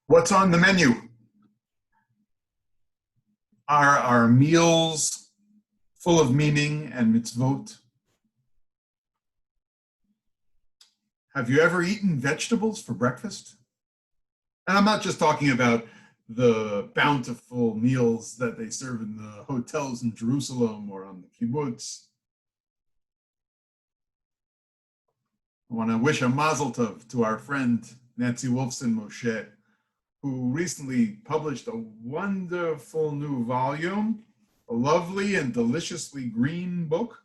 What's on the menu? Are our meals full of meaning and mitzvot? Have you ever eaten vegetables for breakfast? And I'm not just talking about the bountiful meals that they serve in the hotels in Jerusalem or on the kibbutz. I want to wish a mazel tov to our friend Nancy Wolfson Moshe, who recently published a wonderful new volume, a lovely and deliciously green book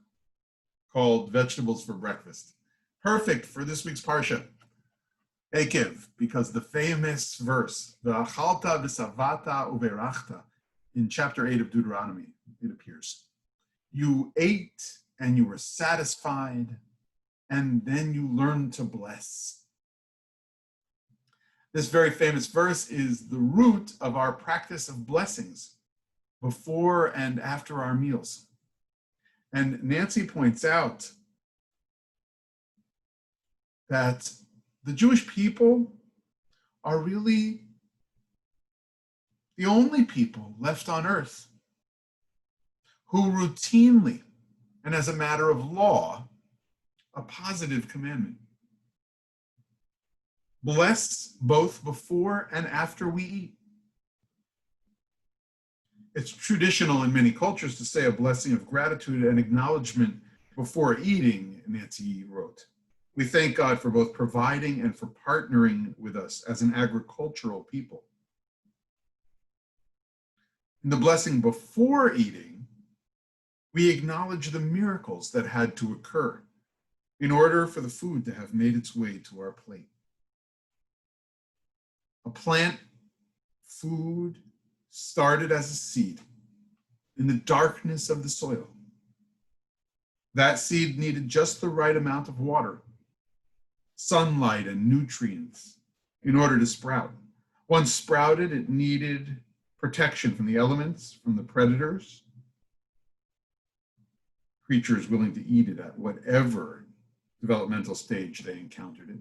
called Vegetables for Breakfast. Perfect for this week's Parsha, Ekev, because the famous verse, V'achalta v'savata uberachta, in chapter 8 of Deuteronomy, it appears. You ate and you were satisfied, and then you learned to bless. This very famous verse is the root of our practice of blessings before and after our meals. And Nancy points out that the Jewish people are really the only people left on earth who routinely, and as a matter of law, a positive commandment, bless both before and after we eat. It's traditional in many cultures to say a blessing of gratitude and acknowledgement before eating, Nancy wrote. We thank God for both providing and for partnering with us as an agricultural people. In the blessing before eating, we acknowledge the miracles that had to occur in order for the food to have made its way to our plate. A plant food started as a seed in the darkness of the soil. That seed needed just the right amount of water, sunlight, and nutrients in order to sprout. Once sprouted, it needed protection from the elements, from the predators, creatures willing to eat it at whatever developmental stage they encountered it.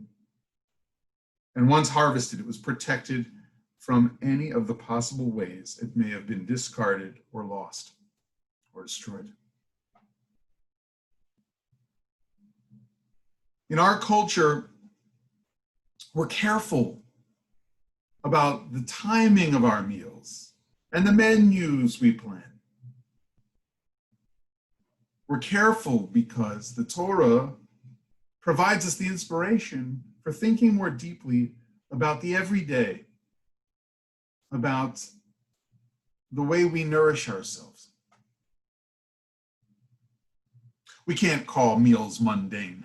And once harvested, it was protected from any of the possible ways it may have been discarded or lost or destroyed. In our culture, we're careful about the timing of our meals and the menus we plan. We're careful because the Torah provides us the inspiration for thinking more deeply about the everyday, about the way we nourish ourselves. We can't call meals mundane.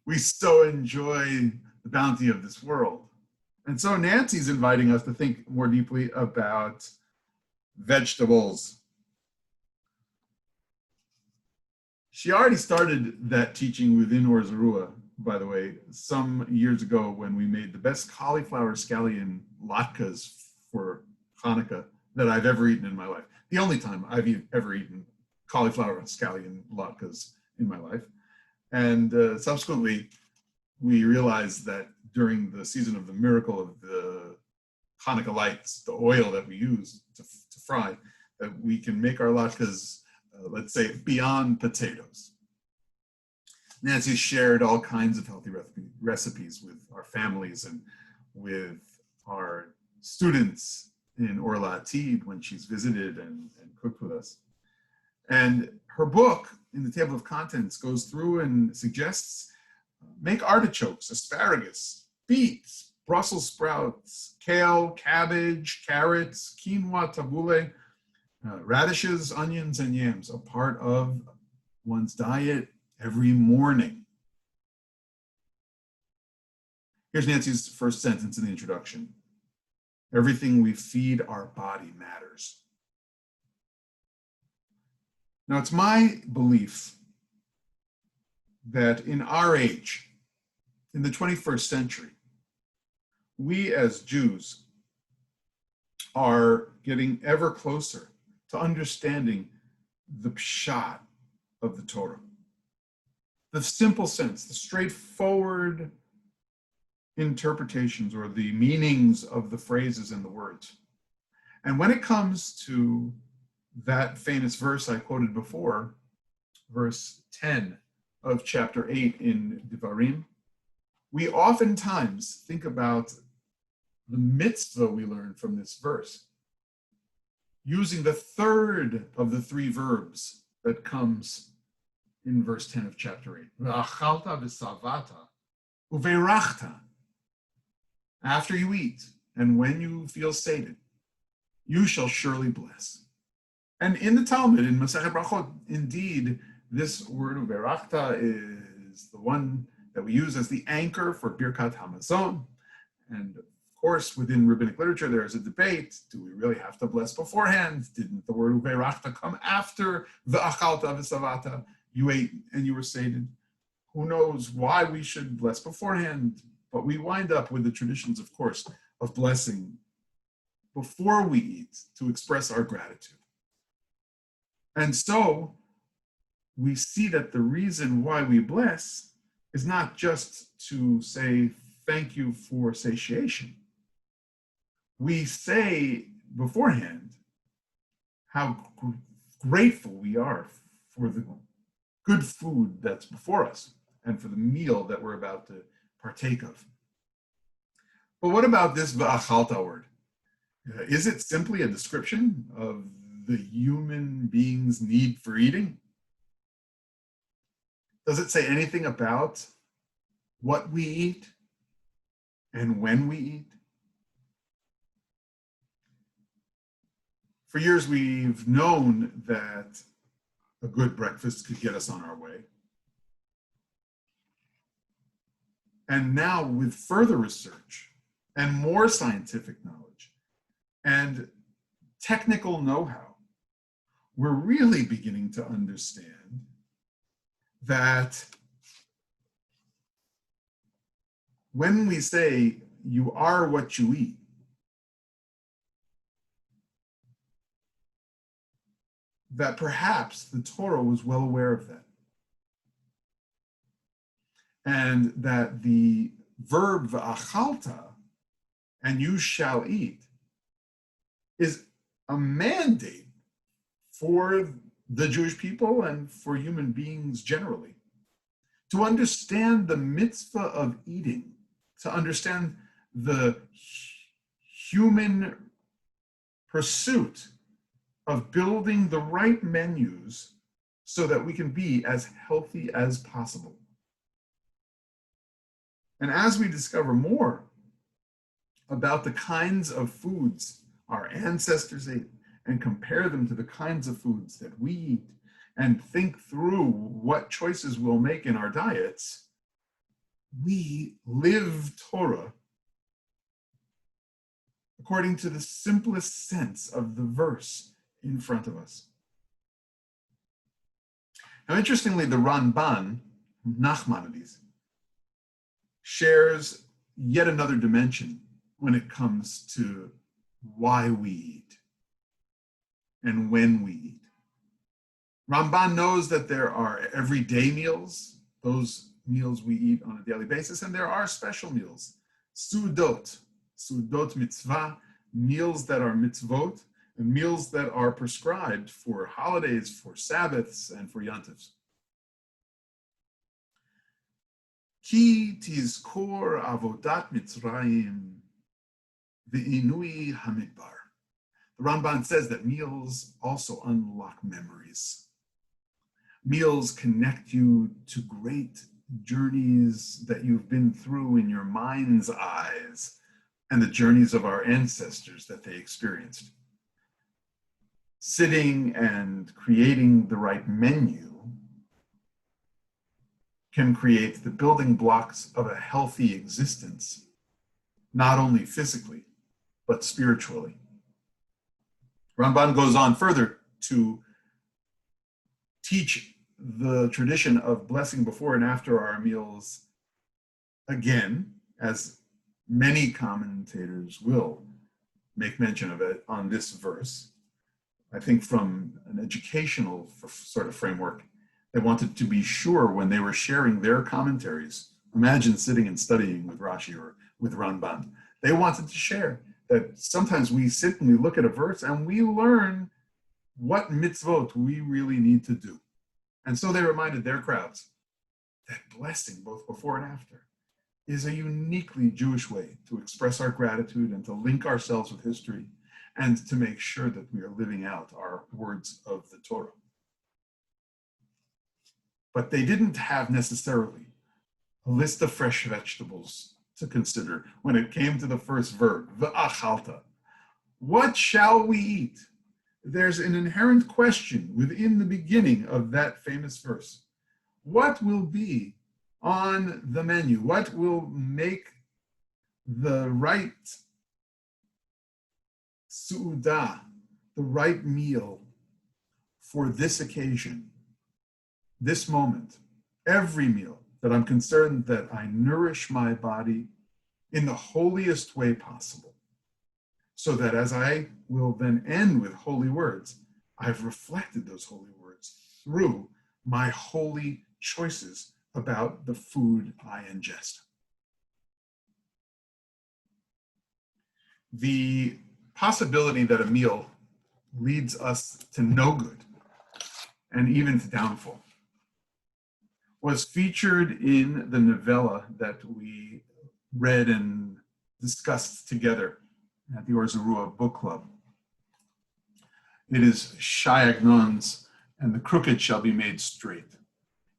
We so enjoy the bounty of this world. And so Nancy's inviting us to think more deeply about vegetables. She already started that teaching within Or Zarua, by the way, some years ago when we made the best cauliflower scallion latkes for Hanukkah that I've ever eaten in my life. The only time I've ever eaten cauliflower scallion latkes in my life. And subsequently, we realized that during the season of the miracle of the Hanukkah lights, the oil that we use to fry, that we can make our latkes, let's say, beyond potatoes. Nancy shared all kinds of healthy recipes with our families and with our students in Or La'atid when she's visited and cooked with us. And her book, in the table of contents, goes through and suggests make artichokes, asparagus, beets, Brussels sprouts, kale, cabbage, carrots, quinoa, tabbouleh, radishes, onions, and yams a part of one's diet every morning. Here's Nancy's first sentence in the introduction. Everything we feed our body matters. Now, it's my belief that in our age, in the 21st century, we as Jews are getting ever closer to understanding the pshat of the Torah. The simple sense, the straightforward interpretations or the meanings of the phrases and the words. And when it comes to that famous verse I quoted before, verse 10 of chapter 8 in Devarim, we oftentimes think about the mitzvah we learn from this verse, using the third of the three verbs that comes in verse 10 of chapter 8. V'achalta v'savata uveirachta. After you eat and when you feel sated, you shall surely bless. And in the Talmud, in Masechet Brachot, indeed, this word uveirachta is the one that we use as the anchor for Birkat Hamazon. And of course, within rabbinic literature, there is a debate. Do we really have to bless beforehand? Didn't the word uveirachta come after v'achalta v'savata? You ate and you were sated. Who knows why we should bless beforehand? But we wind up with the traditions, of course, of blessing before we eat to express our gratitude. And so we see that the reason why we bless is not just to say thank you for satiation. We say beforehand how grateful we are for the good food that's before us and for the meal that we're about to partake of. But what about this v'achalta word? Is it simply a description of the human being's need for eating? Does it say anything about what we eat and when we eat? For years, we've known that a good breakfast could get us on our way. And now, with further research and more scientific knowledge and technical know-how, we're really beginning to understand that when we say you are what you eat, that perhaps the Torah was well aware of that. And that the verb v'achalta, and you shall eat, is a mandate for the Jewish people and for human beings generally. To understand the mitzvah of eating, to understand the human pursuit of building the right menus so that we can be as healthy as possible. And as we discover more about the kinds of foods our ancestors ate and compare them to the kinds of foods that we eat and think through what choices we'll make in our diets, we live Torah according to the simplest sense of the verse in front of us. Now, interestingly, the Ramban, Nachmanides, shares yet another dimension when it comes to why we eat and when we eat. Ramban knows that there are everyday meals, those meals we eat on a daily basis, and there are special meals, sudot mitzvah, meals that are mitzvot, and meals that are prescribed for holidays, for Sabbaths, and for Yantivs. Ki tizkor avodat Mitzrayim v'inui hamidbar. The Ramban says that meals also unlock memories. Meals connect you to great journeys that you've been through in your mind's eyes and the journeys of our ancestors that they experienced. Sitting and creating the right menu can create the building blocks of a healthy existence, not only physically, but spiritually. Ramban goes on further to teach the tradition of blessing before and after our meals again, as many commentators will make mention of it on this verse. I think from an educational sort of framework, they wanted to be sure when they were sharing their commentaries Imagine sitting and studying with Rashi or with Ramban. They wanted to share that sometimes we sit and we look at a verse and we learn what mitzvot we really need to do. And so they reminded their crowds that blessing, both before and after, is a uniquely Jewish way to express our gratitude and to link ourselves with history and to make sure that we are living out our words of the Torah. But they didn't have necessarily a list of fresh vegetables to consider when it came to the first verb, v'achalta. What shall we eat? There's an inherent question within the beginning of that famous verse. What will be on the menu? What will make the right su'udah, the right meal for this occasion, this moment, every meal, that I'm concerned that I nourish my body in the holiest way possible, so that as I will then end with holy words, I've reflected those holy words through my holy choices about the food I ingest. The possibility that a meal leads us to no good and even to downfall was featured in the novella that we read and discussed together at the Or Zarua Book Club. It is Shai Agnon's And the Crooked Shall Be Made Straight,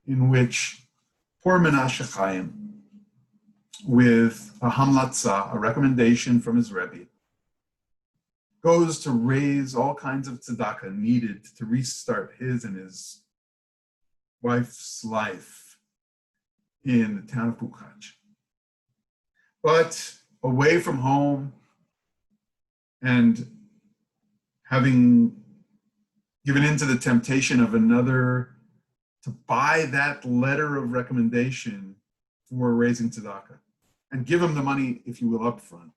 in which poor Menashe Chaim, with a hamlatza, a recommendation from his Rebbe, goes to raise all kinds of tzedakah needed to restart his and his wife's life in the town of Puchach. But away from home and having given into the temptation of another to buy that letter of recommendation for raising tzedakah and give him the money, if you will, up front.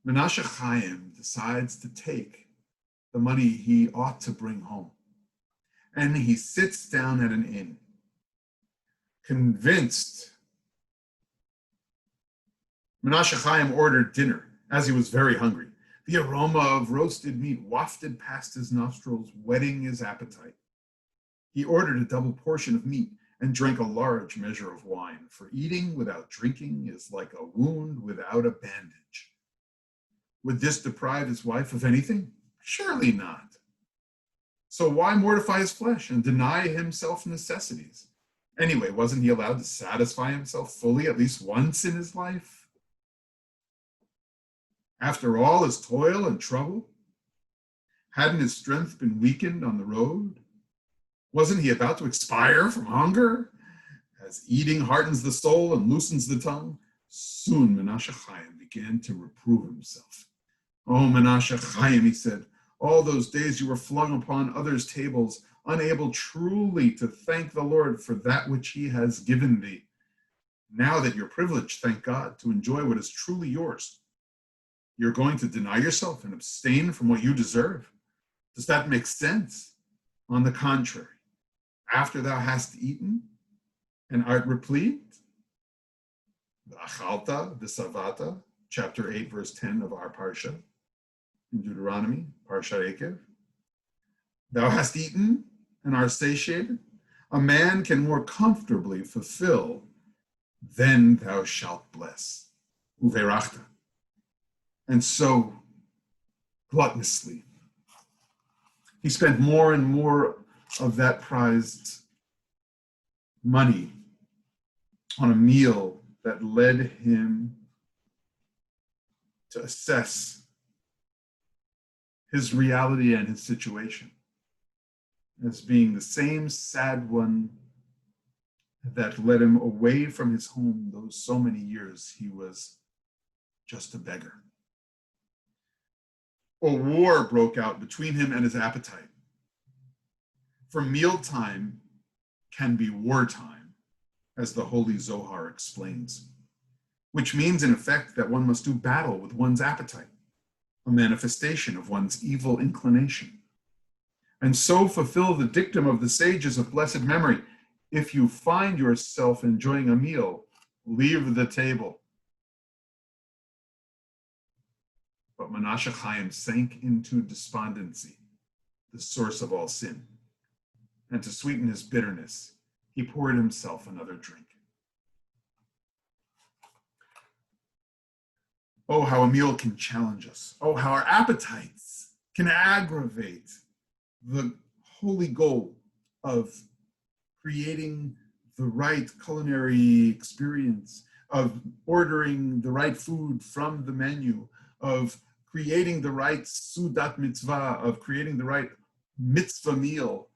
Menashe Chaim decides to take the money he ought to bring home. And he sits down at an inn, convinced. Menashe Chaim ordered dinner, as he was very hungry. The aroma of roasted meat wafted past his nostrils, whetting his appetite. He ordered a double portion of meat and drank a large measure of wine, for eating without drinking is like a wound without a bandage. Would this deprive his wife of anything? Surely not. So why mortify his flesh and deny himself necessities? Anyway, wasn't he allowed to satisfy himself fully at least once in his life? After all his toil and trouble, hadn't his strength been weakened on the road? Wasn't he about to expire from hunger? As eating hardens the soul and loosens the tongue, soon Menashe Chaim began to reprove himself. Oh, Menashe Chaim, he said, all those days you were flung upon others' tables, unable truly to thank the Lord for that which he has given thee. Now that you're privileged, thank God, to enjoy what is truly yours, you're going to deny yourself and abstain from what you deserve. Does that make sense? On the contrary, after thou hast eaten and art replete, the Achalta, the Savata, chapter 8, verse 10 of our Parsha, in Deuteronomy, Parsha Ekev, thou hast eaten and art satiated, a man can more comfortably fulfill, then thou shalt bless. Uverachta. And so, gluttonously, he spent more and more of that prized money on a meal that led him to assess his reality and his situation as being the same sad one that led him away from his home those so many years he was just a beggar. A war broke out between him and his appetite. For mealtime can be wartime, as the Holy Zohar explains, which means in effect that one must do battle with one's appetite, a manifestation of one's evil inclination, and so fulfill the dictum of the sages of blessed memory, If you find yourself enjoying a meal, leave the table. But Menashe Chaim sank into despondency, the source of all sin. And to sweeten his bitterness, he poured himself another drink. Oh, how a meal can challenge us. Oh, how our appetites can aggravate the holy goal of creating the right culinary experience, of ordering the right food from the menu, of creating the right sudat mitzvah, of creating the right mitzvah meal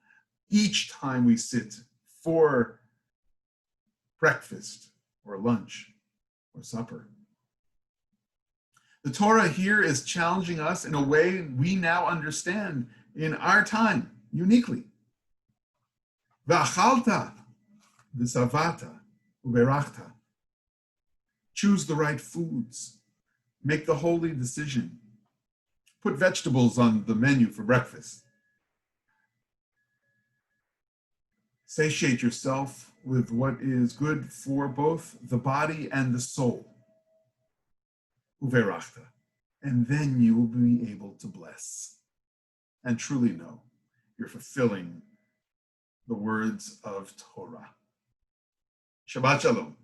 each time we sit for breakfast or lunch or supper. The Torah here is challenging us in a way we now understand in our time, uniquely. V'achalta, v'savata, uberachta. Choose the right foods. Make the holy decision. Put vegetables on the menu for breakfast. Satiate yourself with what is good for both the body and the soul. Uverachta. And then you will be able to bless and truly know you're fulfilling the words of Torah. Shabbat Shalom.